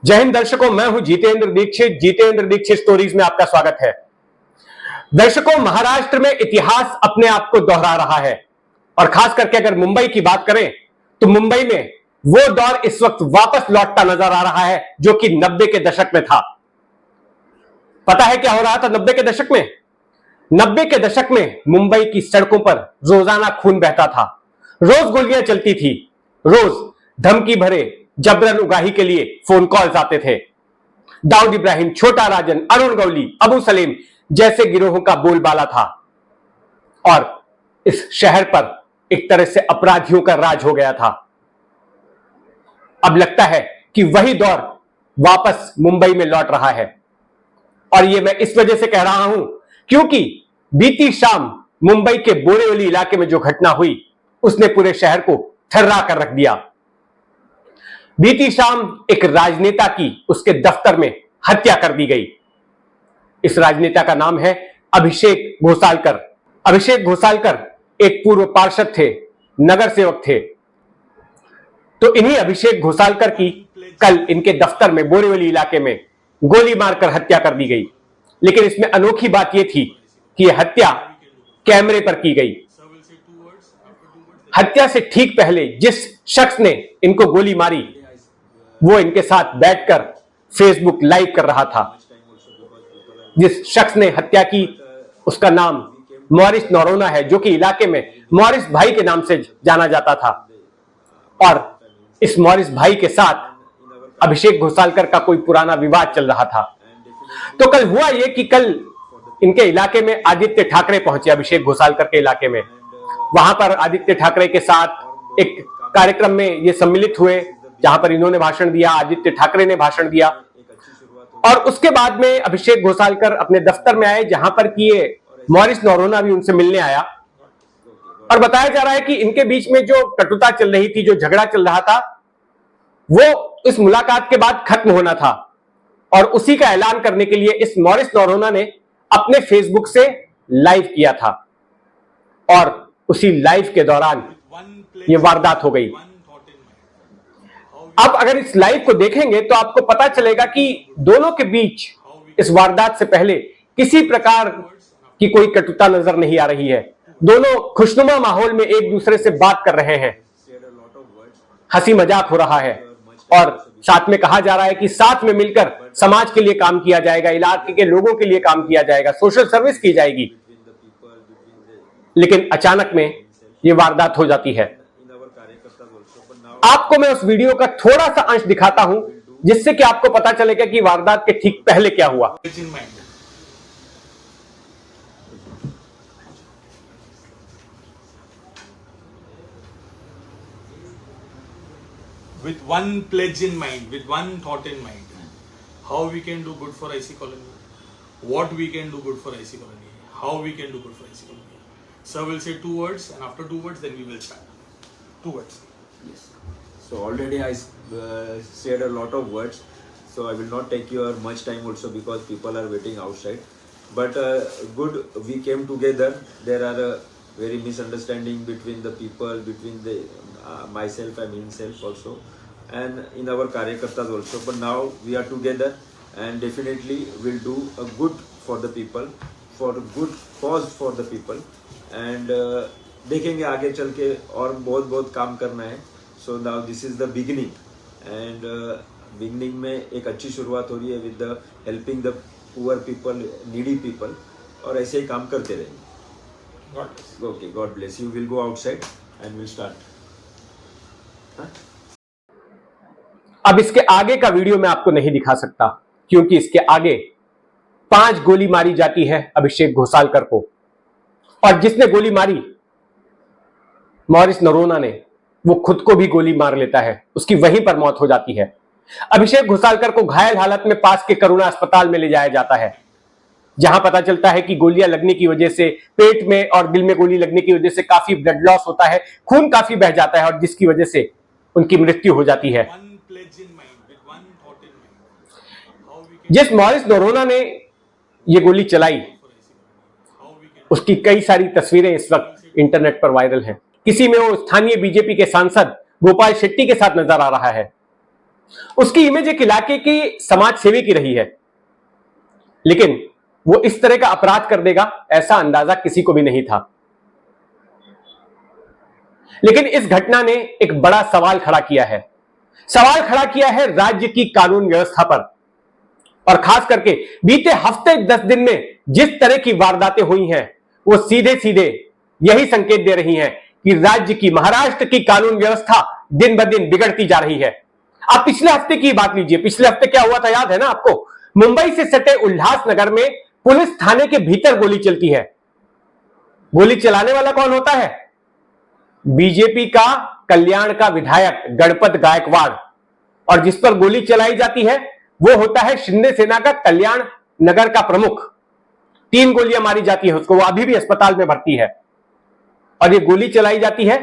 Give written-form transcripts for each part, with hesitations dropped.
जय हिंद दर्शकों, मैं हूं जितेंद्र दीक्षित स्टोरीज में आपका स्वागत है। दर्शकों, महाराष्ट्र में इतिहास अपने आप को दोहरा रहा है और खास करके अगर मुंबई की बात करें तो मुंबई में वो दौर इस वक्त वापस लौटता नजर आ रहा है जो कि 90 के दशक में था। पता है क्या हो रहा था 90 के दशक में? 90 के दशक में मुंबई की सड़कों पर रोजाना खून बहता था, रोज गोलियां चलती थी, रोज धमकी भरे जबरन उगाही के लिए फोन कॉल्स आते थे। दाऊद इब्राहिम, छोटा राजन, अरुण गौली, अबू सलीम जैसे गिरोहों का बोलबाला था और इस शहर पर एक तरह से अपराधियों का राज हो गया था। अब लगता है कि वही दौर वापस मुंबई में लौट रहा है और यह मैं इस वजह से कह रहा हूं क्योंकि बीती शाम मुंबई के बोरीवली इलाके में जो घटना हुई उसने पूरे शहर को थर्रा कर रख दिया। बीती शाम एक राजनेता की उसके दफ्तर में हत्या कर दी गई। इस राजनेता का नाम है अभिषेक घोसालकर। अभिषेक घोसालकर एक पूर्व पार्षद थे, नगर सेवक थे। तो इन्हीं अभिषेक घोसालकर की कल इनके दफ्तर में बोरीवली इलाके में गोली मारकर हत्या कर दी गई। लेकिन इसमें अनोखी बात यह थी कि यह हत्या कैमरे पर की गई। हत्या से ठीक पहले जिस शख्स ने इनको गोली मारी वो इनके साथ बैठकर फेसबुक लाइव कर रहा था। जिस शख्स ने हत्या की उसका नाम मॉरिस नोरोना है, जो कि इलाके में मॉरिस भाई के नाम से जाना जाता था। और इस मॉरिस भाई के साथ अभिषेक घोसालकर का कोई पुराना विवाद चल रहा था। तो कल हुआ यह कि कल इनके इलाके में आदित्य ठाकरे पहुंचे, अभिषेक घोसालकर के इलाके में। वहां पर आदित्य ठाकरे के साथ एक कार्यक्रम में ये सम्मिलित हुए जहां पर इन्होंने भाषण दिया, आदित्य ठाकरे ने भाषण दिया। और उसके बाद में अभिषेक घोसालकर अपने दफ्तर में आए जहां पर कि ये मॉरिस नोरोना भी उनसे मिलने आया। और बताया जा रहा है कि इनके बीच में जो कटुता चल रही थी, जो झगड़ा चल रहा था, वो इस मुलाकात के बाद खत्म होना था। और उसी का ऐलान करने के लिए इस मॉरिस नोरोना ने अपने फेसबुक से लाइव किया था और उसी लाइव के दौरान यह वारदात हो गई। अब अगर इस लाइव को देखेंगे तो आपको पता चलेगा कि दोनों के बीच इस वारदात से पहले किसी प्रकार की कोई कटुता नजर नहीं आ रही है। दोनों खुशनुमा माहौल में एक दूसरे से बात कर रहे हैं, हंसी मजाक हो रहा है और साथ में कहा जा रहा है कि साथ में मिलकर समाज के लिए काम किया जाएगा, इलाके के लोगों के लिए काम किया जाएगा, सोशल सर्विस की जाएगी। लेकिन अचानक में यह वारदात हो जाती है। आपको मैं उस वीडियो का थोड़ा सा अंश दिखाता हूं जिससे कि आपको पता चलेगा कि वारदात के ठीक पहले क्या हुआ। With one pledge in mind, with one thought in mind, how we can do good for IC colony, what we can do good for IC colony, how we can do good for IC colony. Sir will say 2 words, and after 2 words, then we will start. 2 words. Yes. So already I said a lot of words, so I will not take your much time also because people are waiting outside. But good, we came together. There are very misunderstanding between the people, between the myself and himself also, and in our karyakartas also. But now we are together, and definitely will do a good for the people, for a good cause for the people, and देखेंगे आगे चल के और बहुत बहुत काम करना है। So now this is the beginning, and beginning में एक अच्छी शुरुआत हो रही है with the helping the poor people, needy people, और ऐसे ही काम करते रहेंगे। God bless. Okay, God bless you. We'll go outside and we'll start. अब इसके आगे का वीडियो मैं आपको नहीं दिखा सकता क्योंकि इसके आगे 5 गोली मारी जाती है अभिषेक घोसालकर को, और जिसने गोली मारी मॉरिस नोरोना ने, वो खुद को भी गोली मार लेता है, उसकी वहीं पर मौत हो जाती है। अभिषेक घोसालकर को घायल हालत में पास के करुणा अस्पताल में ले जाया जाता है, जहां पता चलता है कि गोलियां लगने की वजह से पेट में और दिल में गोली लगने की वजह से काफी ब्लड लॉस होता है, खून काफी बह जाता है और जिसकी वजह से उनकी मृत्यु हो जाती है। One pledge in mind, with one thought in mind, how we can जिस मॉरिस नोरोना ने ये गोली चलाई how we can उसकी कई सारी तस्वीरें इस वक्त इंटरनेट पर वायरल हैं। किसी में वो स्थानीय बीजेपी के सांसद गोपाल शेट्टी के साथ नजर आ रहा है, उसकी इमेज एक इलाके की समाज सेवी की रही है, लेकिन वो इस तरह का अपराध कर देगा ऐसा अंदाजा किसी को भी नहीं था। लेकिन इस घटना ने एक बड़ा सवाल खड़ा किया है। सवाल खड़ा किया है राज्य की कानून व्यवस्था पर, और खास करके बीते हफ्ते 10 दिन में जिस तरह की वारदातें हुई हैं, वो सीधे सीधे यही संकेत दे रही हैं कि राज्य की, महाराष्ट्र की कानून व्यवस्था दिन ब दिन बिगड़ती जा रही है। आप पिछले हफ्ते की बात लीजिए। पिछले हफ्ते क्या हुआ था याद है ना आपको? मुंबई से सटे उल्लासनगर में पुलिस थाने के भीतर गोली चलती है। गोली चलाने वाला कौन होता है? बीजेपी का कल्याण का विधायक गणपत गायकवाड़, और जिस पर गोली चलाई जाती है वो होता है शिंदे सेना का कल्याण नगर का प्रमुख। 3 गोलियां मारी जाती है उसको, वो अभी भी अस्पताल में भर्ती है। और ये गोली चलाई जाती है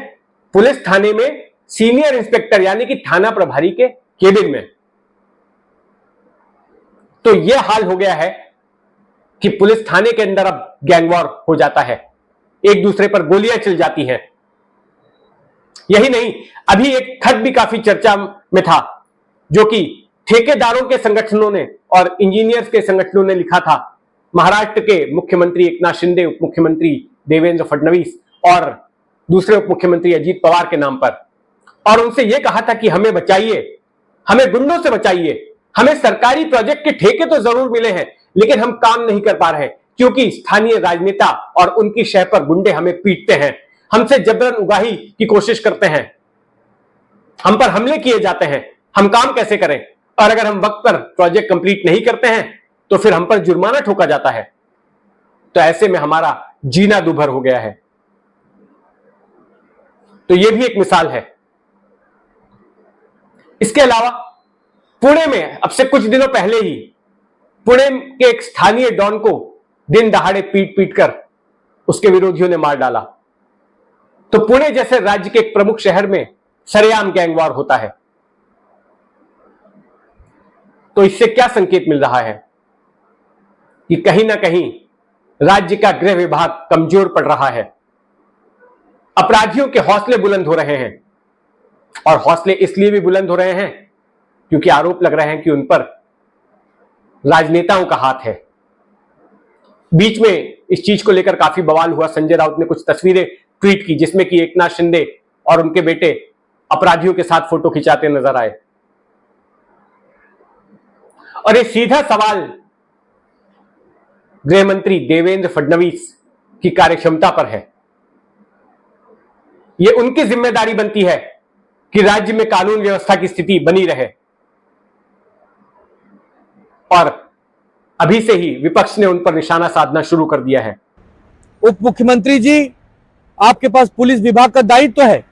पुलिस थाने में सीनियर इंस्पेक्टर यानी कि थाना प्रभारी के केबिन में। तो यह हाल हो गया है कि पुलिस थाने के अंदर अब गैंगवॉर हो जाता है, एक दूसरे पर गोलियां चल जाती हैं। यही नहीं, अभी एक खत भी काफी चर्चा में था जो कि ठेकेदारों के संगठनों ने और इंजीनियर्स के संगठनों ने लिखा था महाराष्ट्र के मुख्यमंत्री एकनाथ शिंदे, उप मुख्यमंत्री देवेंद्र फडणवीस और दूसरे उप मुख्यमंत्री अजीत पवार के नाम पर, और उनसे यह कहा था कि हमें बचाइए, हमें गुंडों से बचाइए, हमें सरकारी प्रोजेक्ट के ठेके तो जरूर मिले हैं लेकिन हम काम नहीं कर पा रहे क्योंकि स्थानीय राजनेता और उनकी शह पर गुंडे हमें पीटते हैं, हमसे जबरन उगाही की कोशिश करते हैं, हम पर हमले किए जाते हैं, हम काम कैसे करें? और अगर हम वक्त पर प्रोजेक्ट कंप्लीट नहीं करते हैं तो फिर हम पर जुर्माना ठोका जाता है। तो ऐसे में हमारा जीना दूभर हो गया है। तो यह भी एक मिसाल है। इसके अलावा पुणे में अब से कुछ दिनों पहले ही पुणे के एक स्थानीय डॉन को दिन दहाड़े पीट पीट कर उसके विरोधियों ने मार डाला। तो पुणे जैसे राज्य के एक प्रमुख शहर में सरेआम गैंगवॉर होता है। तो इससे क्या संकेत मिल रहा है कि कहीं ना कहीं राज्य का गृह विभाग कमजोर पड़ रहा है, अपराधियों के हौसले बुलंद हो रहे हैं, और हौसले इसलिए भी बुलंद हो रहे हैं क्योंकि आरोप लग रहे हैं कि उन पर राजनेताओं का हाथ है। बीच में इस चीज को लेकर काफी बवाल हुआ। संजय राउत ने कुछ तस्वीरें ट्वीट की जिसमें कि एकनाथ शिंदे और उनके बेटे अपराधियों के साथ फोटो खिंचाते नजर आए। और ये सीधा सवाल गृह मंत्री देवेंद्र फडणवीस की कार्यक्षमता पर है। यह उनकी जिम्मेदारी बनती है कि राज्य में कानून व्यवस्था की स्थिति बनी रहे, और अभी से ही विपक्ष ने उन पर निशाना साधना शुरू कर दिया है। उप मुख्यमंत्री जी, आपके पास पुलिस विभाग का दायित्व तो है,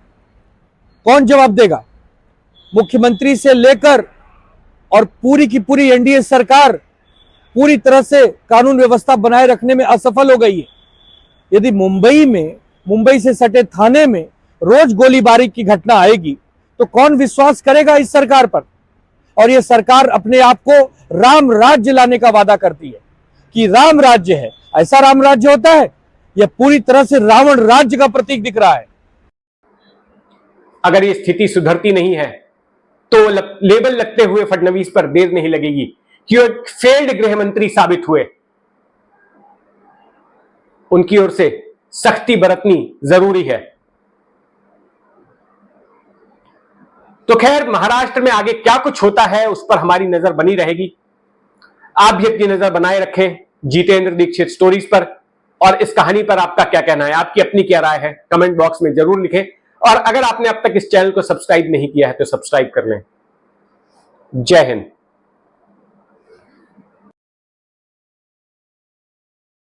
कौन जवाब देगा? मुख्यमंत्री से लेकर और पूरी की पूरी एनडीए सरकार पूरी तरह से कानून व्यवस्था बनाए रखने में असफल हो गई है। यदि मुंबई से सटे थाने में रोज गोलीबारी की घटना आएगी तो कौन विश्वास करेगा इस सरकार पर? और यह सरकार अपने आप को राम राज्य लाने का वादा करती है कि राम राज्य है। ऐसा राम राज्य होता है? यह पूरी तरह से रावण राज्य का प्रतीक दिख रहा है। अगर ये स्थिति सुधरती नहीं है तो लेबल लगते हुए फडणवीस पर देर नहीं लगेगी कि वो एक फेल्ड गृह मंत्री साबित हुए। उनकी ओर से सख्ती बरतनी जरूरी है। तो खैर, महाराष्ट्र में आगे क्या कुछ होता है उस पर हमारी नजर बनी रहेगी। आप भी अपनी नजर बनाए रखें जितेंद्र दीक्षित स्टोरीज पर, और इस कहानी पर आपका क्या कहना है, आपकी अपनी क्या राय है, कमेंट बॉक्स में जरूर लिखें। और अगर आपने अब तक इस चैनल को सब्सक्राइब नहीं किया है तो सब्सक्राइब कर लें। जय हिंद।